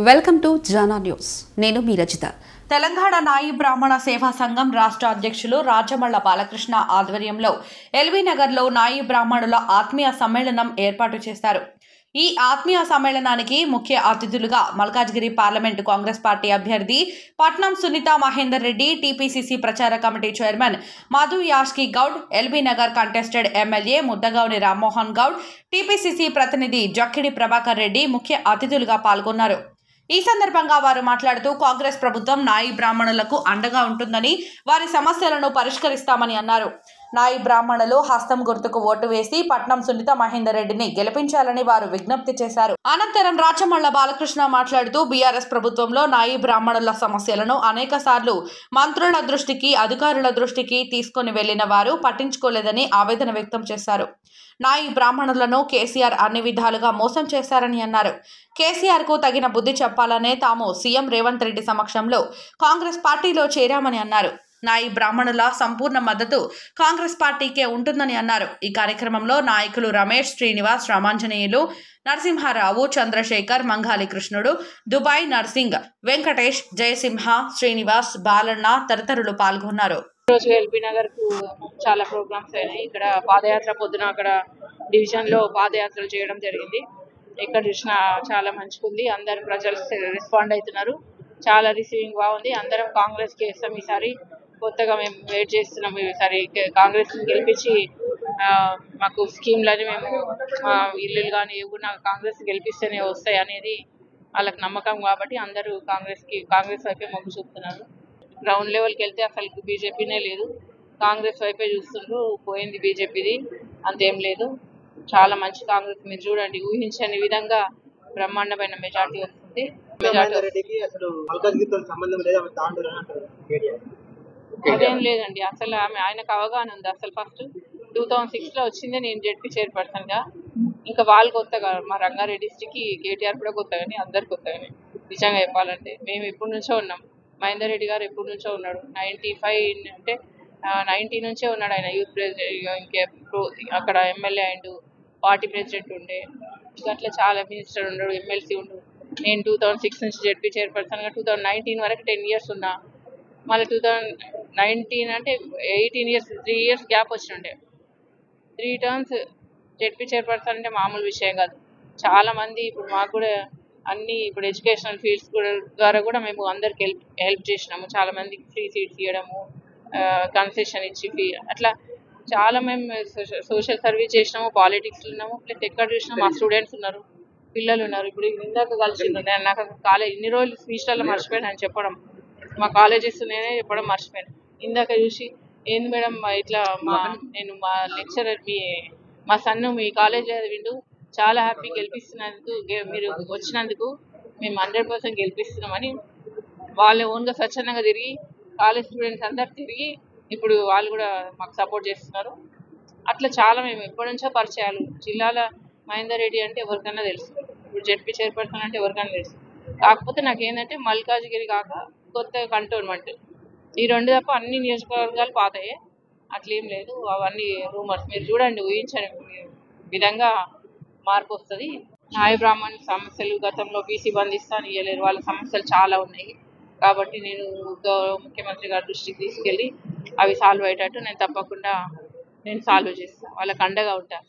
Welcome to Jana news. నేను మీ రజిత. తెలంగాణ నాయి బ్రాహ్మణ సేవా సంఘం రాష్ట్ర అధ్యక్షులు రాజమళ్ల బాలకృష్ణ ఆధ్వర్యంలో ఎల్బీ నగర్లో నాయి బ్రాహ్మణుల ఆత్మీయ సమ్మేళనం ఏర్పాటు చేశారు. ఈ ఆత్మీయ సమ్మేళనానికి ముఖ్య అతిథులుగా మల్కాజ్గిరి పార్లమెంటు కాంగ్రెస్ పార్టీ అభ్యర్థి పట్నం సునీత మహేందర్ రెడ్డి, టీపీసీసీ ప్రచార committee chairman Madhu Yashki Goud, LB Nagar contested MLA Muddagouni Rammohan Goud, TPCC ప్రతినిధి జక్కిడి ప్రభాకర్ రెడ్డి ముఖ్య అతిథులుగా పాల్గొన్నారు. ఈ సందర్భంగా వారు మాట్లాడుతూ కాంగ్రెస్ ప్రభుత్వం నాయి బ్రాహ్మణులకు అండగా ఉంటుందని, వారి సమస్యలను పరిష్కరిస్తామని అన్నారు. నాయి బ్రాహ్మణులు హస్తం గుర్తుకు ఓటు వేసి పట్నం సునీత మహేందర్ రెడ్డిని గెలిపించాలని వారు విజ్ఞప్తి చేశారు. అనంతరం రాజమళ్ల బాలకృష్ణ మాట్లాడుతూ బీఆర్ఎస్ ప్రభుత్వంలో నాయి బ్రాహ్మణుల సమస్యలను అనేక సార్లు మంత్రుల దృష్టికి, అధికారుల దృష్టికి తీసుకుని వెళ్లిన వారు పట్టించుకోలేదని ఆవేదన వ్యక్తం చేశారు. నాయి బ్రాహ్మణులను కేసీఆర్ అన్ని విధాలుగా మోసం చేశారని అన్నారు. కేసీఆర్ కు తగిన బుద్ధి చెప్పాలనే తాము సీఎం రేవంత్ రెడ్డి సమక్షంలో కాంగ్రెస్ పార్టీలో చేరామని అన్నారు. నాయి బ్రాహ్మణుల సంపూర్ణ మద్దతు కాంగ్రెస్ పార్టీకే ఉంటుందని అన్నారు. ఈ కార్యక్రమంలో నాయకులు రమేష్, శ్రీనివాస్, రామాంజనేయులు, నరసింహారావు, చంద్రశేఖర్, మంగాలి కృష్ణుడు, దుబాయ్ నర్సింగ్, వెంకటేష్, జయసింహ, శ్రీనివాస్, బాలన్న తదితరులు పాల్గొన్నారు. రోజు ఎల్బీ నగర్ కు చాలా ప్రోగ్రామ్స్ అయినాయి. ఇక్కడ పాదయాత్ర పొద్దున అక్కడ డివిజన్ లో పాదయాత్రలు చేయడం జరిగింది. ఎక్కడ చూసినా చాలా మంచిగుంది. అందరు ప్రజలు రెస్పాండ్ అవుతున్నారు. చాలా రిసీవింగ్ బాగుంది. అందరం కాంగ్రెస్ కి వేస్తాం. ఈసారి కొత్తగా మేము వెయిట్ చేస్తున్నాం. ఈసారి కాంగ్రెస్ గెలిపించి మాకు స్కీమ్లని మేము ఇల్లులు కానీ ఏమన్నా కాంగ్రెస్ గెలిపిస్తేనే వస్తాయి అనేది వాళ్ళకి నమ్మకం కాబట్టి అందరూ కాంగ్రెస్ వైపే మొగ్గు చూపుతున్నారు. గ్రౌండ్ లెవెల్కి వెళ్తే అసలు బీజేపీనే లేదు, కాంగ్రెస్ వైపే చూస్తుండ్రు. పోయింది బీజేపీది, అంతేం లేదు. చాలా మంచి కాంగ్రెస్, మీరు చూడండి ఊహించని విధంగా బ్రహ్మాండమైన మెజార్టీ వస్తుంది. అదేం లేదండి, అసలు ఆయనకు అవగాహన ఉంది. అసలు ఫస్ట్ 2006 లో వచ్చిందే నేను జెడ్పీ చైర్పర్సన్ గా. ఇంకా వాళ్ళు కొత్తగా, మా రంగారెడ్డి డిస్టిక్ కి కేటీఆర్ కూడా కొత్తగానే, అందరు కొత్తగానే. నిజంగా చెప్పాలంటే మేము ఎప్పటి నుంచో ఉన్నాం. మహేందర్ రెడ్డి గారు ఎప్పటి నుంచో ఉన్నాడు. 95 అంటే 90 నుంచే ఉన్నాడు ఆయన యూత్ ప్రెసిడెంట్. ఇంకెప్పుడు అక్కడ ఎమ్మెల్యే అయిండు, పార్టీ ప్రెసిడెంట్ ఉండే, అట్లా చాలా మినిస్టర్ ఉన్నాడు, ఎమ్మెల్సీ ఉండు. నేను 2006 నుంచి జెడ్పీ చైర్పర్సన్గా 2019 వరకు 10 ఇయర్స్ ఉన్నా. మళ్ళీ 2019 అంటే 18 ఇయర్స్, 3 ఇయర్స్ గ్యాప్ వచ్చిండే. 3 టర్మ్స్ జెడ్పీ చైర్పర్సన్ అంటే మామూలు విషయం కాదు. చాలా మంది ఇప్పుడు మాకు కూడా అన్ని ఇప్పుడు ఎడ్యుకేషనల్ ఫీల్డ్స్ ద్వారా కూడా మేము అందరికి హెల్ప్ చేసినాము. చాలా మందికి ఫ్రీ సీట్స్ ఇవ్వడము, కన్సెషన్ ఇచ్చి ఫీ, అట్లా చాలా మేము సోషల్ సర్వీస్ చేసినాము. పాలిటిక్స్లో ఉన్నాము. ప్లస్ ఎక్కడ చూసినా మా స్టూడెంట్స్ ఉన్నారు, పిల్లలు ఉన్నారు. ఇప్పుడు ఇందాక కలిసి నేను నాకు కాలేజ్ ఇన్ని రోజులు స్పీచ్లలో మర్చిపోయాను అని చెప్పడం, మా కాలేజెస్ నేనే చెప్పడం మర్చిపోయాను. ఇందాక చూసి ఏంది మేడం ఇట్లా నేను మా లెక్చరర్ మా సన్ను మీ కాలేజ్ చదివిండు, చాలా హ్యాపీ గెలిపిస్తున్నందుకు, మీరు వచ్చినందుకు మేము 100% గెలిపిస్తున్నామని వాళ్ళు ఓన్గా స్వచ్ఛందంగా తిరిగి కాలేజ్ స్టూడెంట్స్ అందరు తిరిగి ఇప్పుడు వాళ్ళు కూడా మాకు సపోర్ట్ చేస్తున్నారు. అట్లా చాలా మేము ఎప్పటి నుంచో పరిచయాలు. జిల్లాలో మహేందర్ రెడ్డి అంటే ఎవరికైనా తెలుసు, ఇప్పుడు జెడ్పీ చైర్పర్సన్ అంటే ఎవరికైనా తెలుసు. కాకపోతే నాకేంటంటే మల్కాజ్గిరి కాక కొత్త కంటోన్మెంట్, ఈ రెండు తప్ప అన్ని నియోజకవర్గాలు పాతాయే, అట్లేం లేదు. అవన్నీ రూమర్స్. మీరు చూడండి ఊహించని విధంగా మార్పు వస్తుంది. నాయ బ్రాహ్మణ సమస్యలు గతంలో బీసీ బంధిస్తాను ఇవ్వలేరు, వాళ్ళ సమస్యలు చాలా ఉన్నాయి. కాబట్టి నేను ముఖ్యమంత్రి గారి దృష్టికి తీసుకెళ్ళి అవి సాల్వ్ అయ్యేటట్టు నేను తప్పకుండా సాల్వ్ చేస్తాను. వాళ్ళకి అండగా ఉంటాను.